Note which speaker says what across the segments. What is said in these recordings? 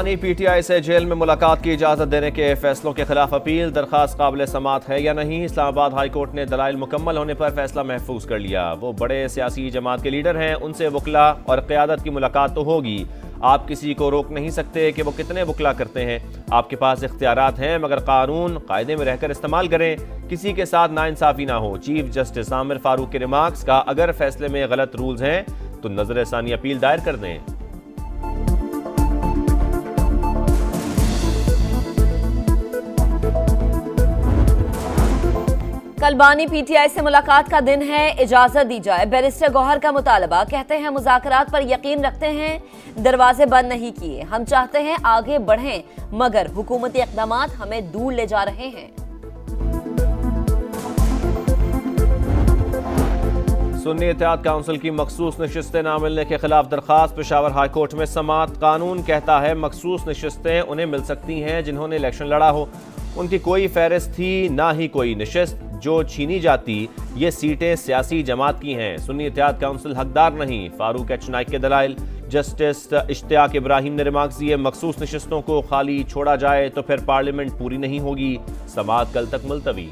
Speaker 1: बानी पीटीआई से जेल में मुलाकात की इजाज़त देने के फैसलों के खिलाफ अपील। दरखास्त काबिल समात है या नहीं। इस्लामाबाद हाई कोर्ट ने दलाइल मुकम्मल होने पर फैसला महफूज कर लिया। वो बड़े सियासी जमात के लीडर हैं, उनसे वकला और क़यादत की मुलाकात तो होगी। आप किसी को रोक नहीं सकते कि वो कितने वकला करते हैं। आपके पास इख्तियारात हैं, मगर कानून कायदे में रहकर इस्तेमाल करें। किसी के साथ नाइंसाफ़ी ना हो। चीफ जस्टिस आमिर फारूक के रिमार्क्स का अगर फैसले में गलत रूल्स हैं तो नजर सानी अपील दायर कर दें।
Speaker 2: कल बानी पीटीआई से मुलाकात का दिन है, इजाजत दी जाए। बैरिस्टर गौहर का मुतालबा, कहते हैं मुज़ाकरात पर यकीन रखते हैं, दरवाजे बंद नहीं किए। हम चाहते हैं आगे बढ़ें, मगर हुकूमती इक़दामात हमें दूर ले जा रहे हैं।
Speaker 1: सुन्नी इत्तेहाद काउंसिल की मखसूस नशिस्तें न मिलने के खिलाफ दरखास्त। पेशावर हाई कोर्ट में समात। कानून कहता है मखसूस नशिस्तें उन्हें मिल सकती हैं जिन्होंने इलेक्शन लड़ा हो। उनकी कोई फहरिस्त थी, ना ही कोई नशिस्त। जो छीनी जाती ये सीटें सियासी जमात की हैं। सुन्नी इत्तेहाद काउंसिल हकदार नहीं। फारूक एच नाइक के दलाइल। जस्टिस इश्तियाक इब्राहिम ने रिमार्क्स दिए, मखसूस नशिस्तों को खाली छोड़ा जाए तो फिर पार्लियामेंट पूरी नहीं होगी। समात कल तक मुलतवी।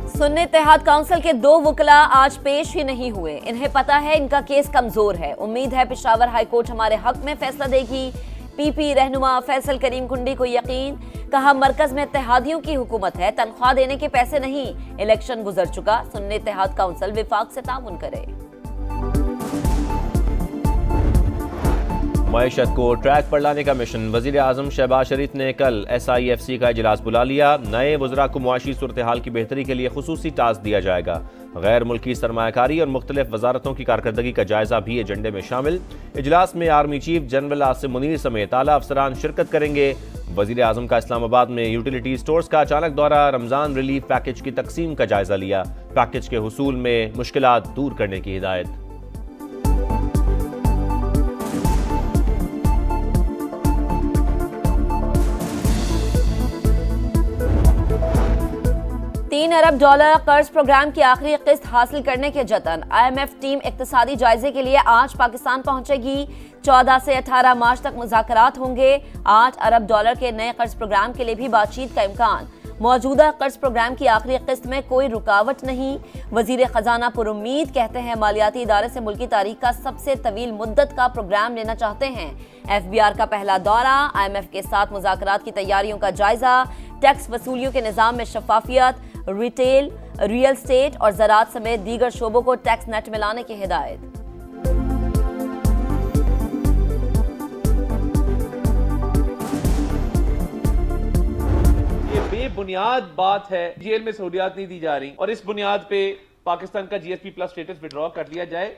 Speaker 2: सुन्नी इत्तेहाद काउंसिल के 2 वकला आज पेश ही नहीं हुए। इन्हें पता है इनका केस कमजोर है। उम्मीद है पेशावर हाई कोर्ट हमारे हक में फैसला देगी। पीपी रहनुमा फैसल करीम कुंडी को यकीन, कहा मरकज में इत्तेहादियों की हुकूमत है, तनख्वाह देने के पैसे नहीं। इलेक्शन गुजर चुका, सुन्नी इत्तेहाद काउंसिल विफाक से ताउन करे।
Speaker 1: मईशत को ट्रैक पर लाने का मिशन। वज़ीर आज़म शहबाज शरीफ ने कल SIFC का इजलास बुला लिया। नए वज़रा को मुआशी सूरत हाल की बेहतरी के लिए खुसूसी टास्क दिया जाएगा। गैर मुल्की सरमायाकारी और मुख्तलिफ वजारतों की कारकर्दगी का जायजा भी एजेंडे में शामिल। इजलास में army chief general Asim Munir समेत आला अफसरान शिरकत करेंगे। वज़ीर आज़म का इस्लामाबाद में यूटिलिटी स्टोर्स का अचानक दौरा। रमज़ान रिलीफ पैकेज की तकसीम का जायजा लिया। पैकेज के हुसूल में मुश्किलात दूर करने की हिदायत।
Speaker 2: $3 अरब कर्ज प्रोग्राम की आखिरी किस्त हासिल करने के जतन। IMF टीम इक्तिसादी जायजे के लिए आज पाकिस्तान पहुंचेगी। 14 से 18 मार्च तक मुज़ाकरात होंगे। $8 अरब के नए कर्ज प्रोग्राम के लिए भी बातचीत का इम्कान। मौजूदा कर्ज प्रोग्राम की आखिरी किस्त में कोई रुकावट नहीं। वजीर खजाना पुरुम्मीद, कहते हैं मालियाती इदारे से मुल्की तारीख का सबसे तवील मुद्दत का प्रोग्राम लेना चाहते हैं। FBR का पहला दौरा। IMF के साथ मुज़ाकरात की तैयारियों का जायजा। टैक्स वसूलियों के निज़ाम में शफाफियत। रिटेल, रियल स्टेट और ज़राअत समेत दीगर शोबों को टैक्स नेट में लाने की हिदायत।
Speaker 3: ये बेबुनियाद बात है, जेल में सहूलियात नहीं दी जा रही और इस बुनियाद पे पाकिस्तान का GSP+ स्टेटस विड्रॉ कर लिया जाए।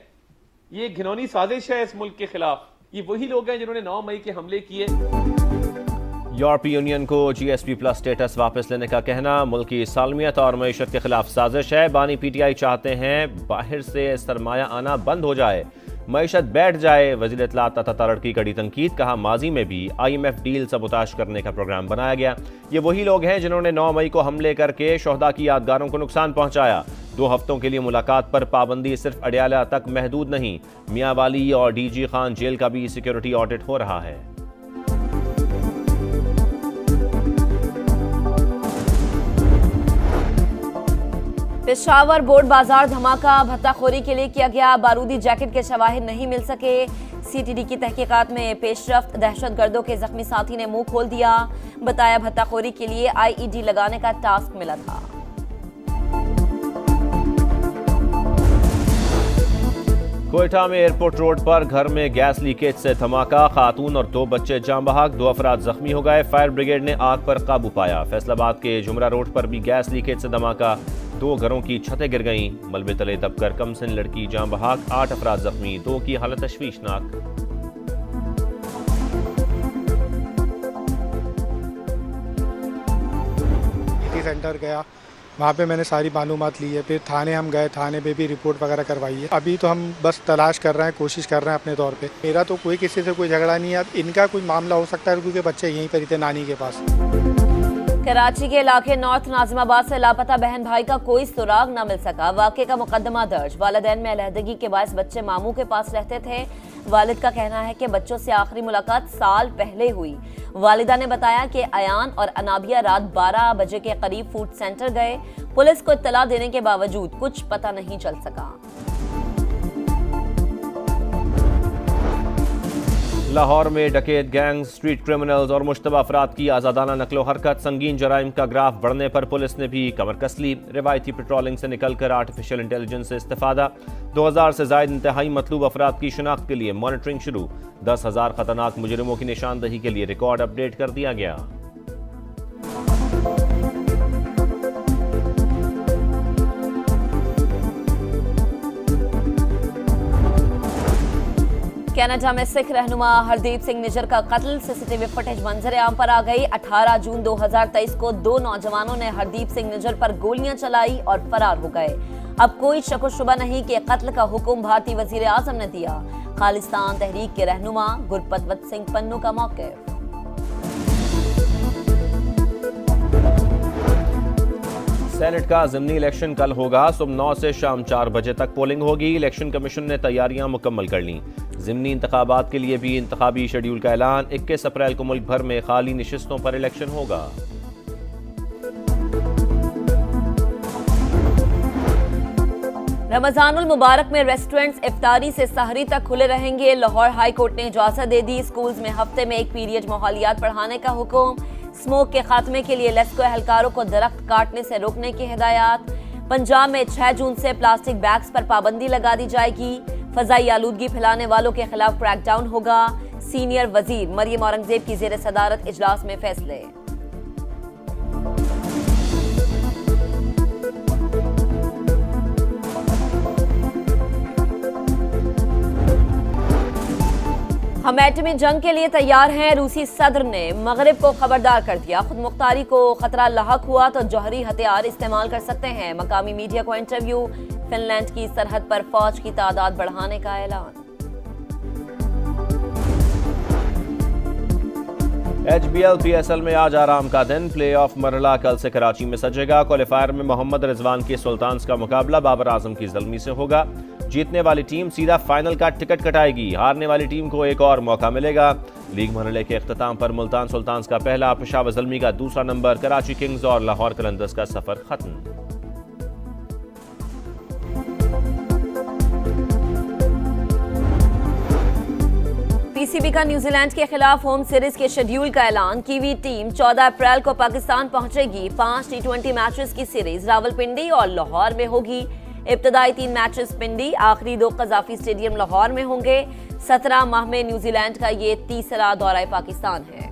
Speaker 3: ये घिनौनी साजिश है इस मुल्क के खिलाफ। ये वही लोग हैं जिन्होंने 9 मई के हमले किए।
Speaker 1: यूरोपीय यूनियन को GSP+ स्टेटस वापस लेने का कहना मुल्की सालमियत और मईशत के खिलाफ साजिश है। बानी PTI चाहते हैं बाहर से सरमाया आना बंद हो जाए, मईशत बैठ जाए। वज़ीर इत्तलात तथा तरक्की की कड़ी तनकीद, कहा माजी में भी IMF डील सबोताश करने का प्रोग्राम बनाया गया। ये वही लोग हैं जिन्होंने 9 मई को हमले करके शोहदा की यादगारों को नुकसान पहुंचाया। 2 हफ्तों के लिए मुलाकात पर पाबंदी सिर्फ अडियाला तक महदूद नहीं। मियाँ वाली और DG खान जेल का भी सिक्योरिटी ऑडिट हो रहा है।
Speaker 2: पेशावर बोर्ड बाजार धमाका भत्ताखोरी के लिए किया गया। बारूदी जैकेट के शवाहिद नहीं मिल सके। CTD की तहकीकात में पेशरफ्त। दहशतगर्दों के जख्मी साथी ने मुंह खोल दिया। बताया भत्ताखोरी के लिए IED लगाने का टास्क मिला था।
Speaker 1: कोयटा में एयरपोर्ट रोड पर घर में गैस लीकेज से धमाका। खातून और 2 बच्चे जाँ बहक, 2 अफराद जख्मी हो गए। फायर ब्रिगेड ने आग पर काबू पाया। फैसलाबाद के जुमरा रोड पर भी गैस लीकेज से धमाका। 2 घरों की छतें गिर गईं। मलबे तले दबकर कमसिन लड़की जाँ बहक, 8 अफराद जख्मी, 2 की हालत तशवीशनाक।
Speaker 4: सिटी सेंटर गया, वहाँ पे मैंने सारी मालूमात ली है। फिर थाने हम गए, थाने पे भी रिपोर्ट वगैरह करवाई है। अभी तो हम बस तलाश कर रहे हैं, कोशिश कर रहे हैं अपने तौर पे। मेरा तो कोई किसी से कोई झगड़ा नहीं है। अब इनका कोई मामला हो सकता है क्योंकि बच्चे यहीं पर ही थे नानी के पास।
Speaker 2: कराची के इलाके नॉर्थ नाजिमाबाद से लापता बहन भाई का कोई सुराग न मिल सका। वाक़े का मुकदमा दर्ज। वालिदैन में अलहदगी के बायस बच्चे मामू के पास रहते थे। वालिद का कहना है कि बच्चों से आखिरी मुलाकात साल पहले हुई। वालिदा ने बताया कि अयान और अनाबिया रात 12 बजे के करीब फूड सेंटर गए। पुलिस को इत्तला देने के बावजूद कुछ पता नहीं चल सका।
Speaker 1: लाहौर में डकैत गैंग, स्ट्रीट क्रिमिनल्स और मुश्तबा अफराद की आज़ादाना नकलो हरकत, संगीन जराइम का ग्राफ बढ़ने पर पुलिस ने भी कमर कस ली। रिवायती पेट्रोलिंग से निकलकर आर्टिफिशियल इंटेलिजेंस से इस्तेफादा। 2000 से ज़ायद इंतहाई मतलूब अफराद की शिनाख्त के लिए मॉनिटरिंग शुरू। 10,000 खतरनाक मुजरिमों की निशानदही के लिए रिकॉर्ड अपडेट कर दिया गया।
Speaker 2: कनाडा में सिख रहनुमा हरदीप सिंह निज्जर का कत्ल, सीसीटीवी फुटेज मंजर आम पर आ गई। 18 जून 2023 को 2 नौजवानों ने हरदीप सिंह निज्जर पर गोलियां चलाई और फरार हो गए। अब कोई शक शुबा नहीं कि कत्ल का हुक्म भारतीय वजीर आजम ने दिया। खालिस्तान तहरीक के रहनुमा गुरपतवत सिंह पन्नू का मौक़िफ़।
Speaker 1: सेनेट का ज़िमनी इलेक्शन कल होगा। सुबह 9 से शाम 4 बजे तक पोलिंग होगी। इलेक्शन कमीशन ने तैयारियां मुकम्मल कर लीं। ज़िमनी इंतखाबात के लिए भी इंतखाबी शेड्यूल का ऐलान। 21 अप्रैल को मुल्क भर में खाली नशिस्तों पर इलेक्शन होगा।
Speaker 2: रमजानुल मुबारक में रेस्टोरेंट्स इफ्तारी से सहरी तक खुले रहेंगे। लाहौर हाई कोर्ट ने इजाजत दे दी। स्कूल्स में हफ्ते में एक पीरियड माहौलियात पढ़ाने का हुक्म। स्मोक के खात्मे के लिए लेस्को एहलकारों को दरख्त काटने से रोकने की हिदायत। पंजाब में 6 जून से प्लास्टिक बैग्स पर पाबंदी लगा दी जाएगी। फजाई आलूदगी फैलाने वालों के खिलाफ क्रैकडाउन होगा। सीनियर वजीर मरियम औरंगजेब की जेर सदारत इजलास में फैसले। हम एटमी जंग के लिए तैयार हैं। रूसी सदर ने मगरिब को खबरदार कर दिया। खुद मुख्तारी को खतरा लाहक हुआ तो जौहरी हथियार इस्तेमाल कर सकते हैं। मकामी मीडिया को इंटरव्यू। फिनलैंड की सरहद पर फौज की तादाद बढ़ाने का ऐलान।
Speaker 1: HBL PSL में आज आराम का दिन। प्ले ऑफ मरहला कल से कराची में सजेगा। क्वालिफायर में मोहम्मद रिजवान के सुल्तान्स का मुकाबला बाबर आजम की ज़ल्मी से होगा। जीतने वाली टीम सीधा फाइनल का टिकट कटाएगी। हारने वाली टीम को एक और मौका मिलेगा। लीग मरहले के इख्तिताम पर मुल्तान सुल्तान्स का पहला, पेशावर ज़ल्मी का दूसरा नंबर, कराची किंग्स और लाहौर कलंदर्स का सफर खत्म।
Speaker 2: पीसीबी का न्यूजीलैंड के खिलाफ होम सीरीज के शेड्यूल का ऐलान। कीवी टीम 14 अप्रैल को पाकिस्तान पहुंचेगी। 5 T20 मैचेस की सीरीज रावलपिंडी और लाहौर में होगी। इब्तदाई 3 मैचेस पिंडी, आखिरी 2 कजाफी स्टेडियम लाहौर में होंगे। 17 माह में न्यूजीलैंड का ये तीसरा दौरा पाकिस्तान है।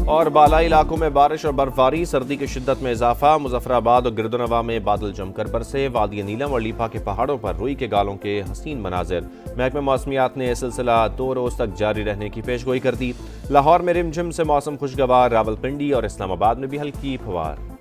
Speaker 1: और बालाई इलाकों में बारिश और बर्फबारी, सर्दी की शिद्दत में इजाफा। मुजफ्फराबाद और गिरदुनवा में बादल जमकर बरसे। वादी नीलम और लीपा के पहाड़ों पर रुई के गालों के हसीन मनाजिर। महकमे मौसमियात ने सिलसिला 2 रोज तक जारी रहने की पेशगोई कर दी। लाहौर में रिमझिम से मौसम खुशगवार। रावलपिंडी और इस्लामाबाद में भी हल्की फुहार।